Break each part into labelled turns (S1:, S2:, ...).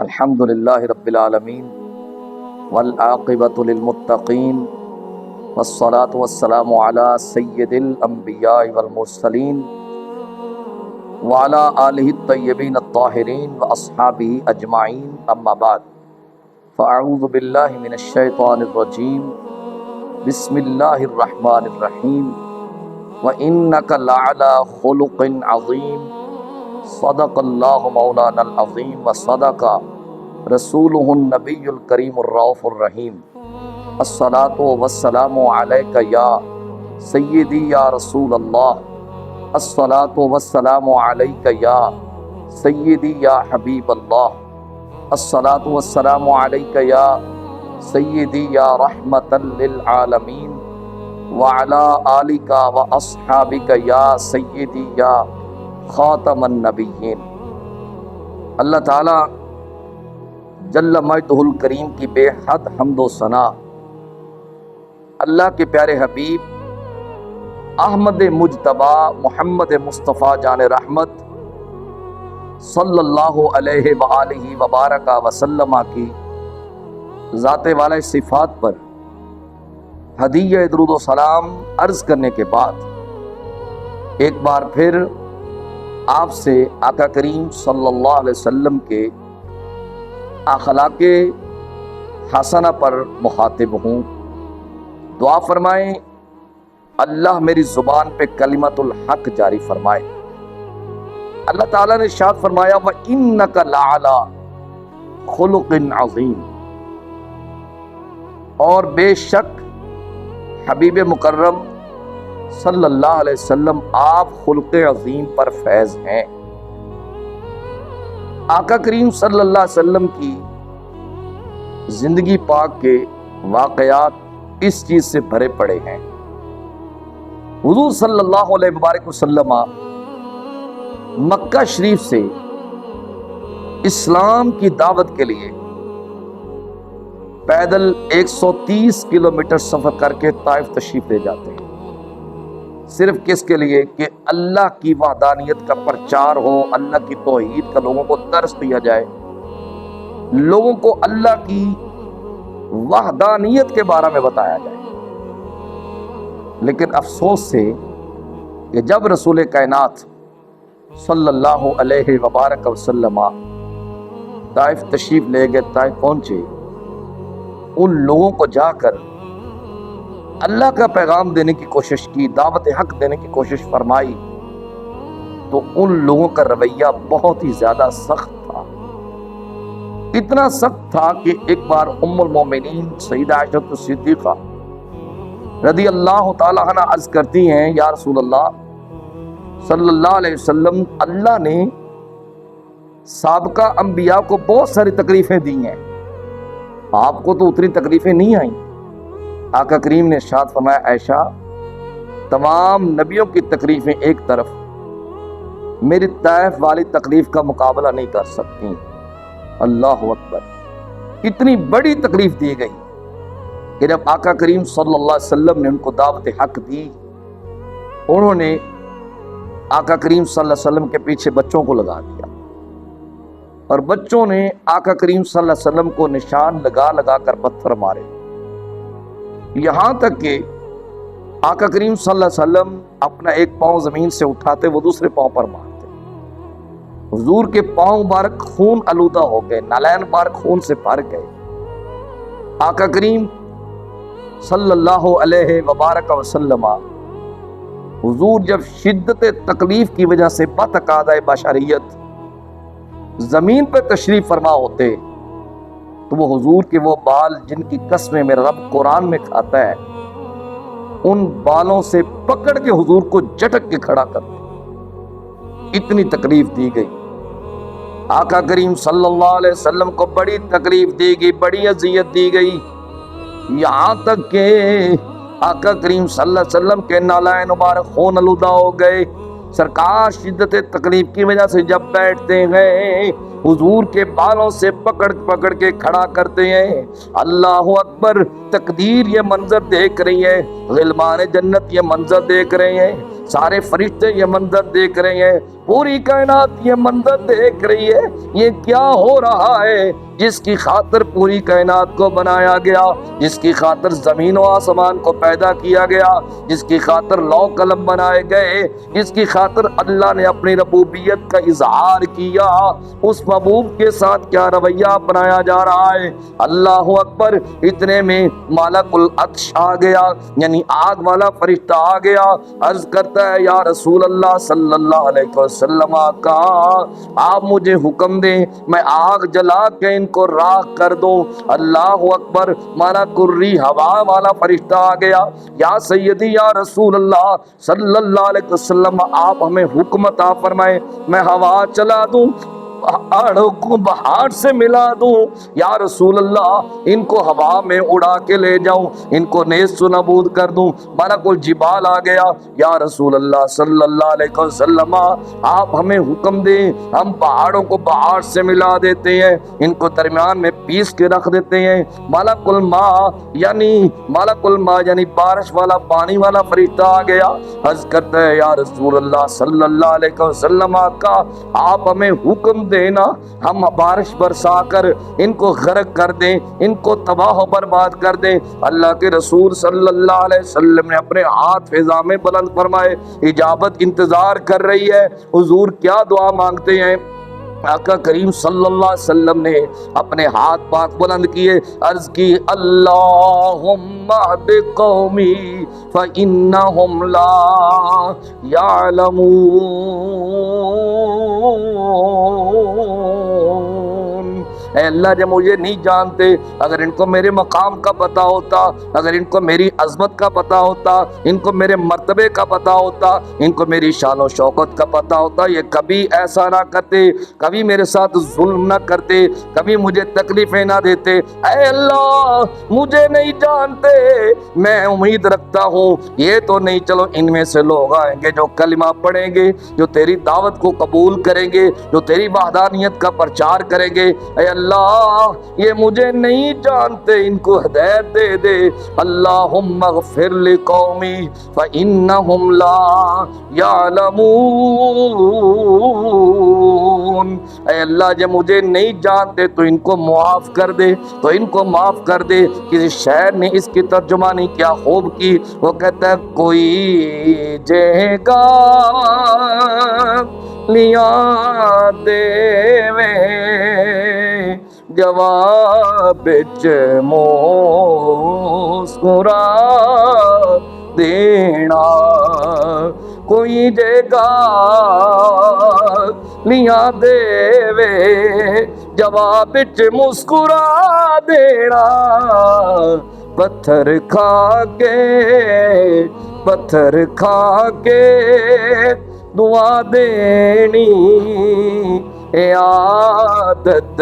S1: الحمد للہ رب العالمین والعاقبۃ للمتقین والصلاة والسلام علی سید الانبیاء والمرسلین وعلی آلہ الطیبین الطاہرین واصحابہ اجمعین، اما بعد فاعوذ باللہ من الشیطان الرجیم، بسم اللہ الرحمن الرحیم، وَإِنَّكَ لَعَلَىٰ خُلُقٍ عَظِيمٍ صدق اللہ مولانا العظیم وصدق رسولہ النبی الکریم الرؤوف الرحیم۔ الصلاۃ والسلام علیک یا سیدی یا رسول اللہ، الصلاۃ والسلام علیک یا سیدی یا حبیب اللہ، الصلاۃ والسلام علیک یا سیدی یا رحمۃ للعالمین وعلی آلک واصحابک یا سیدی یا خاتم النبیین۔ اللہ تعالی جل مجدہ الکریم کی بے حد حمد و ثنا اللہ کے پیارے حبیب احمد مجتبی محمد مصطفیٰ جان رحمت صلی اللہ علیہ وآلہ وبارک وسلم کی ذات والا صفات پر ہدیہ درود و سلام عرض کرنے کے بعد ایک بار پھر آپ سے آقا کریم صلی اللہ علیہ وسلم کے اخلاق حسنہ پر مخاطب ہوں۔ دعا فرمائیں اللہ میری زبان پہ کلمت الحق جاری فرمائے۔ اللہ تعالیٰ نے ارشاد فرمایا وَإِنَّكَ لَعَلَىٰ خُلُقٍ عَظِيمٍ، اور بے شک حبیب مکرم صلی اللہ علیہ وسلم آپ خلق عظیم پر فیض ہیں۔ آقا کریم صلی اللہ علیہ وسلم کی زندگی پاک کے واقعات اس چیز سے بھرے پڑے ہیں۔ حضور صلی اللہ علیہ وبارک وسلم مکہ شریف سے اسلام کی دعوت کے لیے پیدل 130 کلومیٹر سفر کر کے طائف تشریف لے جاتے ہیں، صرف کس کے لیے کہ اللہ کی وحدانیت کا پرچار ہو، اللہ کی توحید کا لوگوں کو درس دیا جائے، لوگوں کو اللہ کی وحدانیت کے بارے میں بتایا جائے۔ لیکن افسوس سے کہ جب رسول کائنات صلی اللہ علیہ وبارک وسلم طائف تشریف لے گئے، طائف پہنچے، ان لوگوں کو جا کر اللہ کا پیغام دینے کی کوشش کی، دعوت حق دینے کی کوشش فرمائی، تو ان لوگوں کا رویہ بہت ہی زیادہ سخت تھا۔ اتنا سخت تھا کہ ایک بار ام المومنین سیدہ عائشہ صدیقہ رضی اللہ تعالی عنہ عرض کرتی ہیں یا رسول اللہ صلی اللہ علیہ وسلم، اللہ نے سابقہ انبیاء کو بہت ساری تکلیفیں دی ہیں، آپ کو تو اتنی تکلیفیں نہیں آئیں۔ آقا کریم نے ارشاد فرمایا عائشہ، تمام نبیوں کی تکلیفیں ایک طرف، میری طائف والی تکلیف کا مقابلہ نہیں کر سکتی۔ اللہ اکبر، اتنی بڑی تکلیف دی گئی کہ جب آقا کریم صلی اللہ علیہ وسلم نے ان کو دعوت حق دی، انہوں نے آقا کریم صلی اللہ علیہ وسلم کے پیچھے بچوں کو لگا دیا، اور بچوں نے آقا کریم صلی اللہ علیہ وسلم کو نشان لگا لگا کر پتھر مارے، یہاں تک کہ آقا کریم صلی اللہ علیہ وسلم اپنا ایک پاؤں زمین سے اٹھاتے وہ دوسرے پاؤں پر مارتے، حضور کے پاؤں مبارک خون آلودہ ہو گئے، نالین مبارک خون سے بھر گئے۔ آقا کریم صلی اللہ علیہ وبارک وسلم حضور جب شدت تکلیف کی وجہ سے بتقاضۂ بشریت زمین پہ تشریف فرما ہوتے، تو وہ حضور کے وہ بال جن کی قسمیں میرا رب قرآن میں کھاتا ہے، ان بالوں سے پکڑ کے حضور کو جھٹک کے کھڑا کرتے۔ اتنی تکلیف دی گئی، آقا کریم صلی اللہ علیہ وسلم کو بڑی تکلیف دی گئی، بڑی اذیت دی گئی، یہاں تک کہ آقا کریم صلی اللہ علیہ وسلم کے نالین مبارک خون آلودہ ہو گئے۔ سرکار شدت تکلیف کی وجہ سے جب بیٹھتے ہیں، حضور کے بالوں سے پکڑ کے کھڑا کرتے ہیں۔ اللہ اکبر، تقدیر یہ منظر دیکھ رہی ہے، غلمان جنت یہ منظر دیکھ رہے ہیں، سارے فرشتے یہ منظر دیکھ رہے ہیں، پوری کائنات یہ منظر دیکھ رہی ہے، یہ کیا ہو رہا ہے، جس کی خاطر پوری کائنات کو بنایا گیا، جس کی خاطر زمین و آسمان کو پیدا کیا گیا، جس کی خاطر لوح قلم بنائے گئے، جس کی خاطر اللہ نے اپنی ربوبیت کا اظہار کیا، اس محبوب کے ساتھ کیا رویہ اپنایا جا رہا ہے۔ اللہ اکبر۔ اتنے میں ملک العطش آ گیا، یعنی آگ والا فرشتہ آ گیا، عرض کرتا ہے یا رسول اللہ صلی اللہ علیہ وسلم، آقا آپ مجھے حکم دیں، میں آگ جلا کے ان کو راکھ کر دوں۔ اللہ اکبر۔ ملک الریح ہوا والا فرشتہ آ گیا، یا سیدی یا رسول اللہ صلی اللہ علیہ وسلم، آپ ہمیں حکم عطا فرمائیں، میں ہوا چلا دوں، پہاڑوں کو بہار سے ملا دوں، یا رسول اللہ ان کو ہوا میں اڑا کے لے جاؤں، ان کو نیست و نابود کر دوں۔ ملک الجبال آ گیا، یا رسول اللہ صلی اللہ علیہ وسلم آپ ہمیں حکم دیں، ہم پہاڑوں کو بہار سے ملا دیتے ہیں، ان کو درمیان میں پیس کے رکھ دیتے ہیں۔ ملک الماء یعنی بارش والا پانی والا فرشتہ آ گیا، عرض کرتا ہے یا رسول اللہ صلی اللہ علیہ وسلم، کا آپ ہمیں حکم دینا، ہم بارش برسا کر ان کو غرق کر دیں، ان کو تباہ و برباد کر دیں۔ اللہ کے رسول صلی اللہ علیہ وسلم نے اپنے ہاتھ فضا میں بلند فرمائے، اجابت انتظار کر رہی ہے۔ حضور کیا دعا مانگتے ہیں؟ آقا کریم صلی اللہ علیہ وسلم نے اپنے ہاتھ پاک بلند کیے، عرض کی اللہم اہد قومی فإنہم لا یعلمون۔ اے اللہ جب مجھے نہیں جانتے، اگر ان کو میرے مقام کا پتہ ہوتا، اگر ان کو میری عظمت کا پتہ ہوتا، ان کو میرے مرتبے کا پتہ ہوتا، ان کو میری شان و شوکت کا پتہ ہوتا، یہ کبھی ایسا نہ کرتے، کبھی میرے ساتھ ظلم نہ کرتے، کبھی مجھے تکلیفیں نہ دیتے۔ اے اللہ مجھے نہیں جانتے، میں امید رکھتا ہوں یہ تو نہیں، چلو ان میں سے لوگ آئیں گے جو کلمہ پڑھیں گے، جو تیری دعوت کو قبول کریں گے، جو تیری وحدانیت کا پرچار کریں گے۔ اے اللہ یہ مجھے نہیں جانتے، ان کو ہدایت دے دے۔ اللہم اغفر لقومی فإنہم لا یعلمون۔ اے اللہ جب مجھے نہیں جانتے تو ان کو معاف کر دے، تو ان کو معاف کر دے۔ کسی شاعر نے اس کی ترجمانی کیا خوب کی، وہ کہتا ہے کوئی جے گا لیا دیوے جواب بچ مسکرا دینا، کوئی جگہ لیا دیوے جواب بچ مسکرا دینا، پتھر کھا کے دعا دینی، اے عادت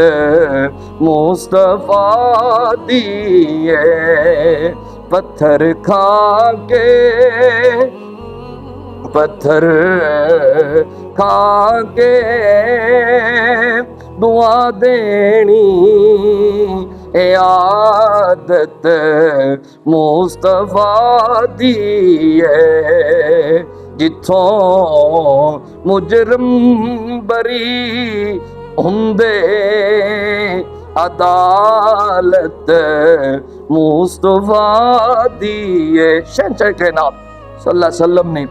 S1: مصطفیٰ دی ہے، پتھر کھا کے دعا دینی، اے عادت مصطفیٰ دی ہے، جتھوں مجرم بری ہوندے عدالت مصطفیٰ دیے۔ شہنشاہ کائنات صلی اللہ علیہ وسلم نے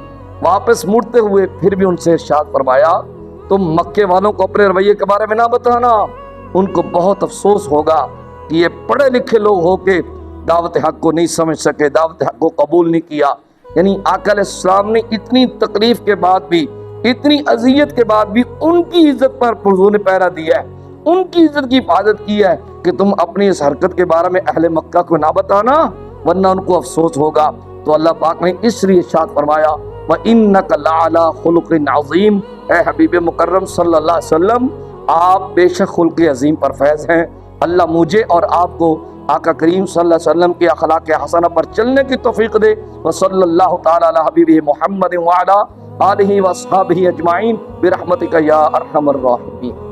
S1: واپس مڑتے ہوئے پھر بھی ان سے ارشاد فرمایا، تم مکے والوں کو اپنے رویے کے بارے میں نہ بتانا، ان کو بہت افسوس ہوگا کہ یہ پڑھے لکھے لوگ ہو کے دعوت حق کو نہیں سمجھ سکے، دعوت حق کو قبول نہیں کیا۔ یعنی آقا علیہ السلام نے اتنی تکلیف کے بعد بھی، اتنی اذیت کے بعد بھی ان کی عزت پر حضور نے پہرا دیا ہے، ان کی عزت کی حفاظت کی ہے کہ تم اپنی اس حرکت کے بارے میں اہل مکہ کو نہ بتانا ورنہ ان کو افسوس ہوگا۔ تو اللہ پاک نے اس لیے ارشاد فرمایا وَإِنَّكَ لَعَلَىٰ خُلُقٍ عَظِيمٍ، اے حبیب مکرم صلی اللہ علیہ وسلم آپ بے شک خلق عظیم پر فیض ہیں۔ اللہ مجھے اور آپ کو آقا کریم صلی اللہ علیہ وسلم کے اخلاق حسنہ پر چلنے کی توفیق دے۔ وصلی اللہ تعالی علی حبیبہ محمد وعلی آلہ واصحابہ اجمعین برحمتک یا ارحم الراحمین۔